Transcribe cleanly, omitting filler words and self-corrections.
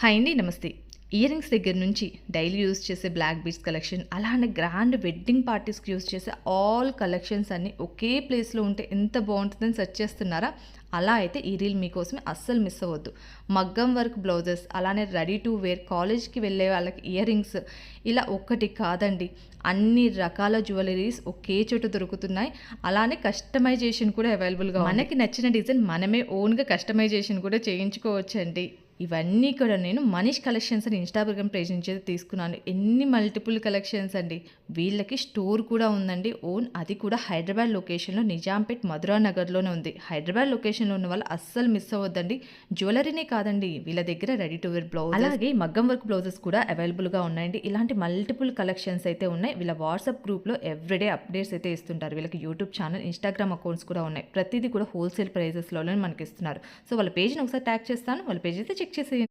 Hi అండి. నమస్తే. Ear rings దగ్గర నుంచి డైలీ యూజ్ చేసే బ్లాక్ బీడ్స్ కలెక్షన్, అలానే గ్రాండ్ వెడ్డింగ్ పార్టీస్‌కి యూజ్ చేసే ఆల్ కలెక్షన్స్ అన్నీ ఒకే ప్లేస్‌లో ఉంటే ఎంత బావుంటుందని సెర్చ్ చేస్తున్నారా? అలా అయితే ఈ రీల్ మీకోసమే అస్సలు మిస్ అవ్వద్దు. మగ్గం వర్క్ బ్లౌజెస్, అలానే రెడీ టు వేర్ కాలేజ్‌కి వెళ్ళే వాళ్ళకి ఇయర్ రింగ్స్, ఇలా ఒక్కటి కాదండి. అన్ని రకాల జ్యువెలరీస్ ఒకే చోట దొరుకుతున్నాయి. అలానే కస్టమైజేషన్ కూడా అవైలబుల్‌గా ఉంది. మనకి నచ్చిన డిజైన్ మనమే ఓన్‌గా కస్టమైజేషన్ కూడా చేయించుకోవచ్చండి. ఇవన్నీ కూడా నేను మనీష్ కలెక్షన్స్ అని ఇన్‌స్టాగ్రామ్ పేజ్ నుంచి అయితే తీసుకున్నాను. ఎన్ని మల్టిపుల్ కలెక్షన్స్ అండి. వీళ్ళకి స్టోర్ కూడా ఉందండి ఓన్. అది కూడా హైదరాబాద్ లొకేషన్‌లో నిజాంపేట్ మధురా నగర్‌లోనే ఉంది. హైదరాబాద్ లొకేషన్‌లో ఉన్న వాళ్ళు అస్సలు మిస్ అవ్వద్దండి. జ్యువెలరీనే కాదండి, వీళ్ళ దగ్గర రెడీ టు వేర్ బ్లౌజెస్, అలాగే మగ్గం వర్క్ బ్లౌజెస్ కూడా అవైలబుల్‌గా ఉన్నాయండి. ఇలాంటి మల్టిపుల్ కలెక్షన్స్ అయితే ఉన్నాయి. వీళ్ళ వాట్సాప్ గ్రూప్‌లో ఎవ్రీడే అప్డేట్స్ అయితే ఇస్తుంటారు. వీళ్ళకి యూట్యూబ్ ఛానల్, ఇన్‌స్టాగ్రామ్ అకౌంట్స్ కూడా ఉన్నాయి. ప్రతిదీ కూడా హోల్‌సేల్ ప్రైజెస్‌లోనే మనకి ఇస్తున్నారు. సో వాళ్ళ పేజ్‌ని ఒకసారి ట్యాగ్ చేస్తాను. వాళ్ళ పేజ్ అయితే చెక్ చేసేయండి.